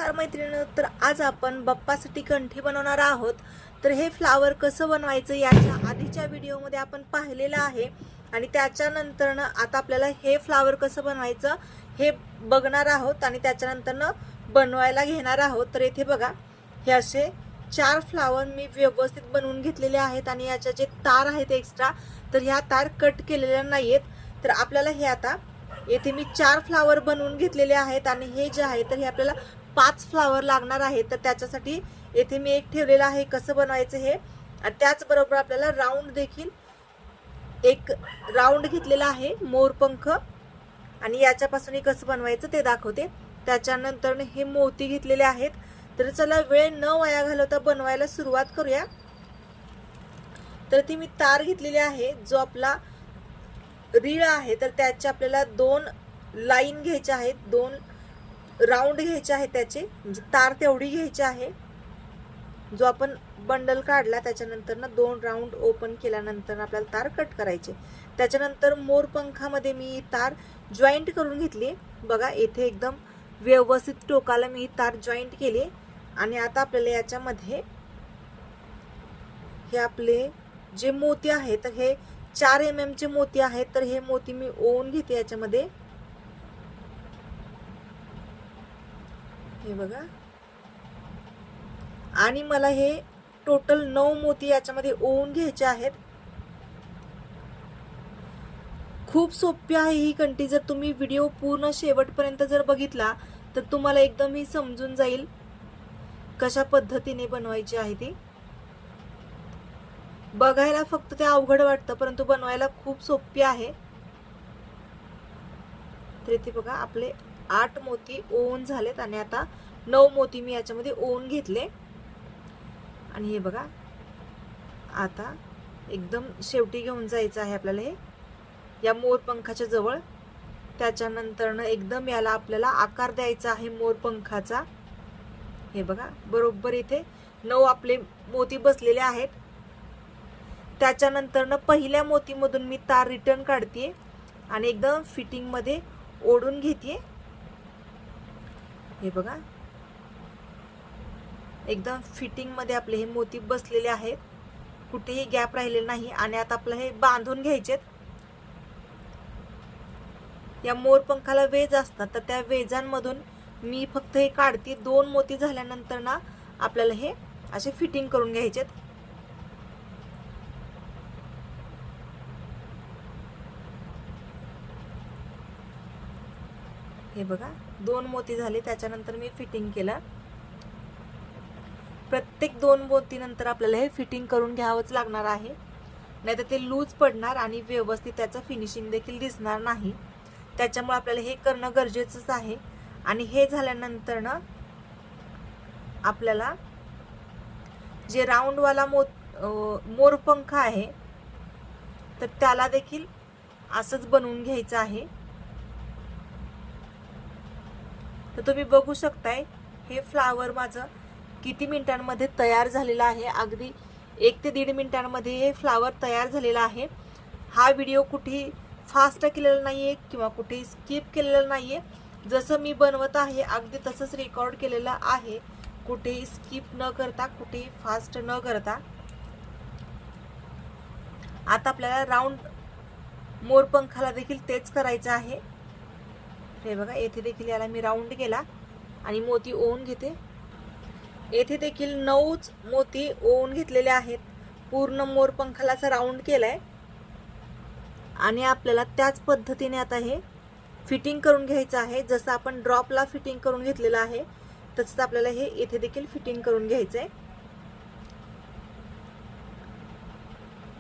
नमस्कार मैत्रिणींनो, तर आज आपण बाप्पासाठी कंठी बनवणार आहोत। तर हे फ्लावर कसं बनवायचं याच्या आधीच्या व्हिडिओमध्ये आपण पाहिलेलं आहे आणि त्याच्यानंतर आता आपल्याला हे फ्लावर कसं बनवायचं हे बघणार आहोत आणि त्याच्यानंतर बनवायला घेणार आहोत। तर इथे बघा, हे असे 4 फ्लावर मी व्यवस्थित बनवून घेतलेले आहेत आणि याचे जे तार आहेत एक्स्ट्रा, तर ह्या तार कट केलेल्या नाहीयेत। तर आपल्याला हे आता येथे मी 4 फ्लावर बनवून घेतलेले आहेत आणि हे जे आहे तर हे आपल्याला 5 फ्लावर लागणार आहेत। तर त्याच्यासाठी येथे मी एक ठेवलेला आहे कसं बनवायचं हे। त्याचबरोबर आपल्याला राऊंड देखील एक राऊंड घेतलेला आहे मोरपंख आणि याच्यापासून कसं बनवायचं ते दाखवते। त्याच्यानंतर हे मोती घेतलेले आहेत। तर चला वेळ न वाया घालवता बनवायला सुरुवात करूया। तर ती मी तार घेतलेली आहे, जो आपला रीळ आहे तर त्याचे आपल्याला 2 लाईन घ्यायचे आहेत, 2 राऊंड घ्यायचे आहेत, त्याचे म्हणजे तार तेवढी घ्यायची आहे। जो आपण बंडल काढला त्याच्यानंतर 2 राऊंड ओपन केल्यानंतर आपल्याला तार कट करायचे। त्याच्यानंतर मोरपंखामध्ये मी तार जॉईंट करून घेतली। बघा इथे एकदम व्यवस्थित टोकाला मी तार जॉईंट केली आणि आता आपल्याला याच्यामध्ये हे आपले जे मोती आहेत तर हे 4 mm चे मोती आहेत। तर हे मोती मी ओवून घेते याच्यामध्ये, हे बघा, आणि मला हे टोटल 9 मोती याच्यामध्ये ओवून घ्यायचे आहेत। खूप सोपी आहे ही कंठी। जर तुम्ही व्हिडिओ पूर्ण शेवटपर्यंत जर बघितला तर तुम्हाला एकदम ही समजून जाईल कशा पद्धतीने बनवायची आहे ती। बघायला फक्त ते अवघड वाटतं परंतु बनवायला खूप सोपी आहे। तर इथे बघा आपले 8 मोती ओवून झालेत आणि आता 9 मोती मी याच्यामध्ये ओवून घेतले आणि हे बघा आता एकदम शेवटी घेऊन जायचं आहे आपल्याला हे या मोरपंखाच्या जवळ। त्याच्यानंतर एकदम याला आपल्याला आकार द्यायचा आहे मोरपंखाचा। हे बघा बरोबर इथे 9 आपले मोती बसलेले आहेत। त्याच्यानंतर पहिल्या मोतीमधून मी तार रिटर्न काढते आणि एकदम फिटिंग मध्ये ओढून घेते। हे बघा एकदम फिटिंग मध्ये आपले हे मोती बसलेले आहेत, कुठेही गॅप राहिलेला नाही। आणि आता आपलं हे बांधून घ्यायचे। या मोरपंखाला वेज असतात तर त्या वेजांमधून मी फक्त हे काढते। 2 मोती झाल्यानंतर आपल्याला हे असे फिटिंग करून घ्यायचे। हे बघा 2 मोती झाले, त्याच्यानंतर मी फिटिंग केलं। प्रत्येक 2 मोती नंतर आपल्याला हे फिटिंग करून घ्यावंच लागणार आहे, नाहीतर ते लूज पडणार आणि व्यवस्थित त्याचं फिनिशिंग देखील दिसणार नाही। त्याच्यामुळे आपल्याला हे करणं गरजेचंच आहे। आणि हे झाल्यानंतर आपल्याला जे राऊंड वाला मोरपंख आहे तर त्याला देखील असंच बनवून घ्यायचं आहे। तर तुम्ही बघू शकताय हे फ्लावर माझं किती मिनिटांमध्ये तयार झालेलं आहे। अगदी 1 ते 1.5 मिनिटांमध्ये हे फ्लावर तयार झालेला आहे। हा व्हिडिओ कुठेही फास्ट केलेला नाहीये किंवा कुठेही स्किप केलेला नाहीये, जसं मी बनवत आहे अगदी तसंच रेकॉर्ड केलेलं आहे, कुठेही स्किप न करता, कुठेही फास्ट न करता। आता आपल्याला राऊंड मोरपंखाला देखील तेच करायचं आहे। हे बघा येथे देखील याला मी राऊंड केला आणि मोती ओवून घेते। येथे देखील 9 मोती ओवून घेतलेले आहेत, पूर्ण मोरपंखाला राऊंड केलाय आणि आपल्याला त्याच पद्धतीने आता हे फिटिंग करून घ्यायचं आहे। जसं आपण ड्रॉपला फिटिंग करून घेतलेलं आहे तसंच आपल्याला हे येथे देखील फिटिंग करून घ्यायचंय।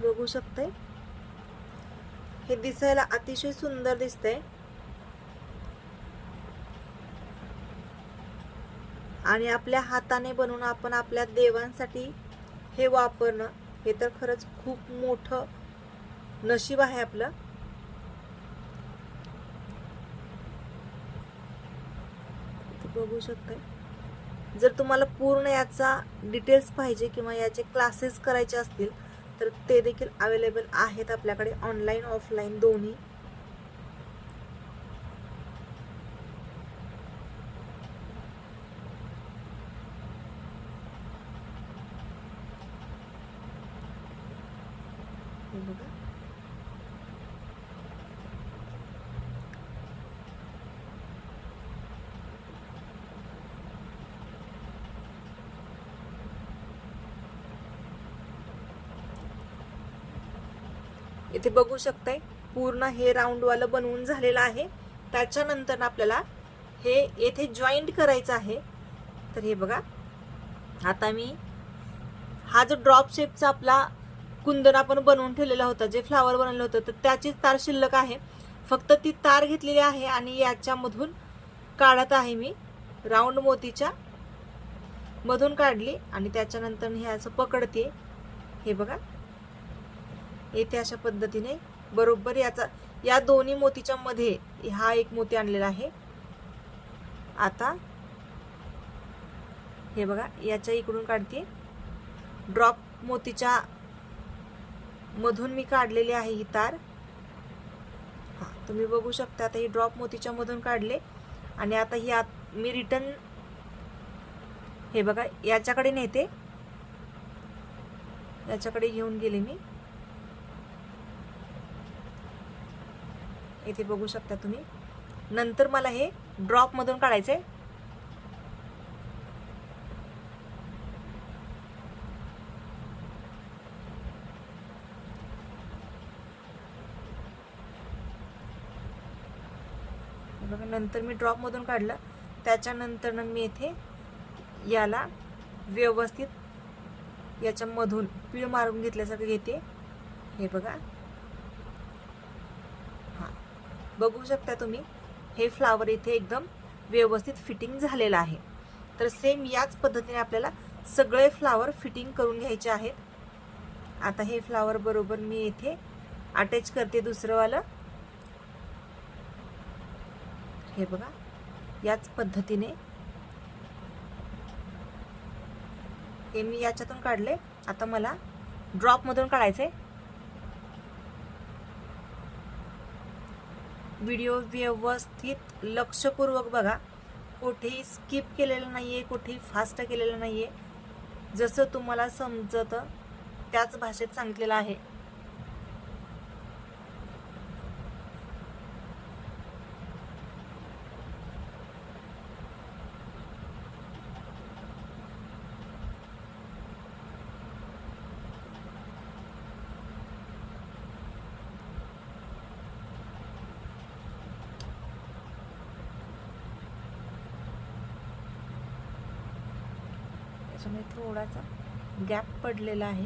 बघू शकताय हे दिसायला अतिशय सुंदर दिसतंय आणि आपल्या हाताने बनवून आपण आपल्या देवांसाठी हे वापरणं हे तर खरंच खूप मोठं नशीब आहे आपलं। बघू शकताय, जर तुम्हाला पूर्ण याचा डिटेल्स पाहिजे किंवा याचे क्लासेस करायचे असतील तर ते देखील अवेलेबल आहेत आपल्याकडे, ऑनलाईन ऑफलाईन दोन्ही। बघा इथे बघू शकताय पूर्ण हे राऊंड वाला बनवून झालेलं आहे। त्याच्यानंतर आपल्याला हे येथे जॉईंट करायचं आहे। तर हे बघा आता मी हा जो ड्रॉप शेपचा आपला कुंदन आपण बनवून ठेवलेला होता, जे फ्लावर बनवलं होतं, तर त्याचीच तार शिल्लक आहे। फक्त ती तार घेतलेली आहे आणि याच्यामधून काढत आहे मी, राऊंड मोतीच्या मधून काढली आणि त्याच्यानंतर हे असं पकडते। हे बघा येथे अशा पद्धतीने बरोबर या दोन्ही मोतीच्या मध्ये हा एक मोती आणलेला आहे। आता हे बघा याच्या इकडून काढते, ड्रॉप मोतीच्या मधून मी काढलेली आहे ही तार। हा तुम्ही बघू शकता आता ही ड्रॉप मोतीच्या मधून काढले आणि आता ही मी रिटर्न हे बघा याच्याकडे नेते, याच्याकडे घेऊन गेले मी। इथे बघू शकता तुम्ही। नंतर मला हे ड्रॉप मधून काढायचे। बघा नंतर मी ड्रॉप मधून काढलं, त्याच्यानंतर मी इथे याला व्यवस्थित याच्या मधून पीळ मारून घेतल्यासारखं घेते। हे बघा बघू शकता तुम्ही हे फ्लावर इथे एकदम व्यवस्थित फिटिंग झालेलं आहे। तर सेम याच पद्धतीने आपल्याला सगळे फ्लावर फिटिंग करून घ्यायचे आहेत। आता हे फ्लावर बरोबर मी इथे अटॅच करते दुसरं वाला। हे बघा याच पद्धतीने हे मी याच्यातून काढले। आता मला ड्रॉप मधून काढायचे। व्हिडिओ व्यवस्थित लक्षपूर्वक बघा, कुठेही स्किप केलेलं नाहीये, कुठेही फास्ट केलेलं नाहीये, जसं तुम्हाला समजतं त्याच भाषेत सांगितलेलं आहे। त्याच्यामुळे थोडासा गॅप पडलेला आहे,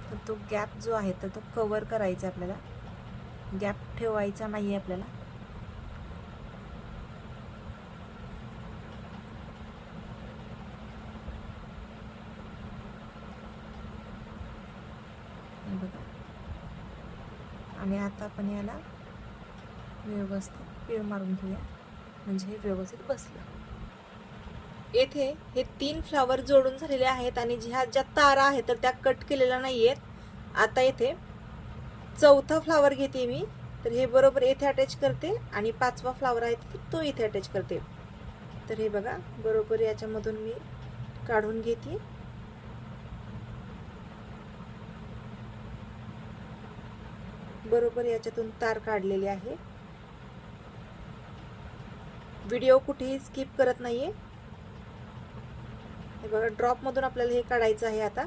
तर तो गॅप जो आहे तर तो कव्हर करायचा आपल्याला, गॅप ठेवायचा नाही आपल्याला। बघा आणि आता आपण याला व्यवस्थित पीळ मारून घेऊया, म्हणजे हे व्यवस्थित बसलं। येथे हे 3 फ्लावर जोडून झालेले आहेत आणि ज्या तारा आहेत तर त्या कट केलेल्या नाहीयेत। आता येथे चौथा फ्लावर घेते मी, तर हे बरोबर येथे अटॅच करते आणि 5वा फ्लावर आहे तर तो इथे अटॅच करते। तर हे बघा बरोबर याच्यामधून मी काढून घेते। बरोबर याच्यातून तार काढलेली आहे। व्हिडिओ कुठेही स्किप करत नाहीये। हे बघा ड्रॉप मधून आपल्याला हे काढायचं आहे। आता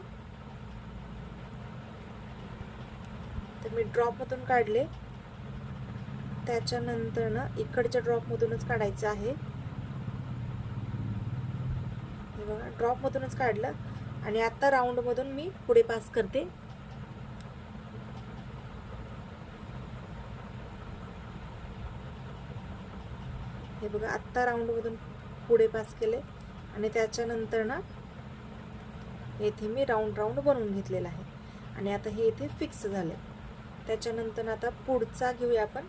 तर मी ड्रॉप मधून काढले, त्याच्यानंतर ना इकडच्या ड्रॉप मधूनच काढायचं आहे। हे बघा ड्रॉप मधूनच काढलं आणि आता राऊंड मधून मी पुढे पास करते। हे बघा आता राऊंड मधून पुढे पास केले आणि त्याच्यानंतर ना येथे मी राऊंड बनवून घेतलेला आहे आणि आता हे इथे फिक्स झाले। त्याच्यानंतर आता पुढचा घेऊया आपण।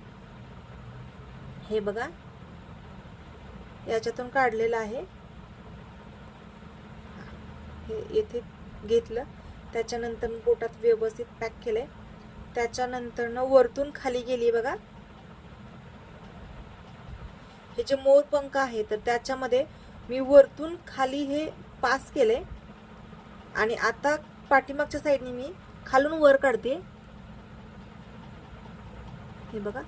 हे बघा याच्यातून काढलेलं आहे, हे येथे घेतलं, त्याच्यानंतर बोटात व्यवस्थित पॅक केले, त्याच्यानंतर ना वरतून खाली गेली बघा। हे जे मोर पंख आहे तर त्याच्यामध्ये मी वरतून खाली हे पास केले आणि आता पाठीमागच्या साईडने मी खालून वर काढते. हे बघा,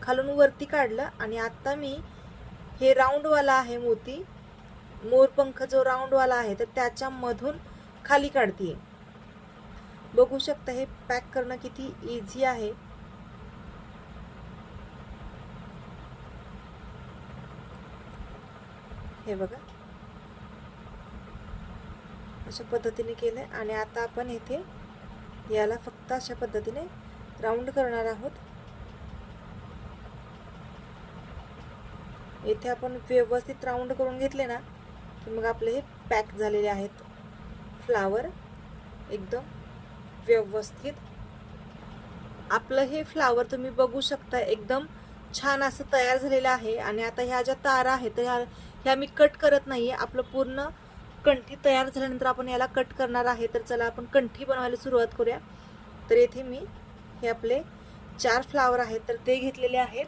खालून वरती काढलं आणि आता मी हे राऊंडवाला आहे मोती, मोरपंख जो राऊंडवाला आहे तर त्याच्यामधून खाली काढते. बघू शकता हे पॅक करणं किती इझी आहे. हे बघा, अशा पद्धतीने केलंय आणि आता आपण इथे याला फक्त अशा पद्धतीने राऊंड करणार आहोत. इथे आपण व्यवस्थित राऊंड करून घेतले ना की मग आपले हे पॅक झालेले आहेत फ्लावर एकदम व्यवस्थित. आपलं हे फ्लावर तुम्ही बघू शकता एकदम छान असं तयार झालेलं आहे. आणि आता ह्या ज्या तारा आहेत तर ह्या मी कट करत नाहीये. आपलं पूर्ण कंठी तयार झाल्यानंतर आपण याला कट करणार आहे. तर चला आपण कंठी बनवायला सुरुवात करूया. तर येथे मी हे आपले 4 फ्लावर आहेत तर ते घेतलेले आहेत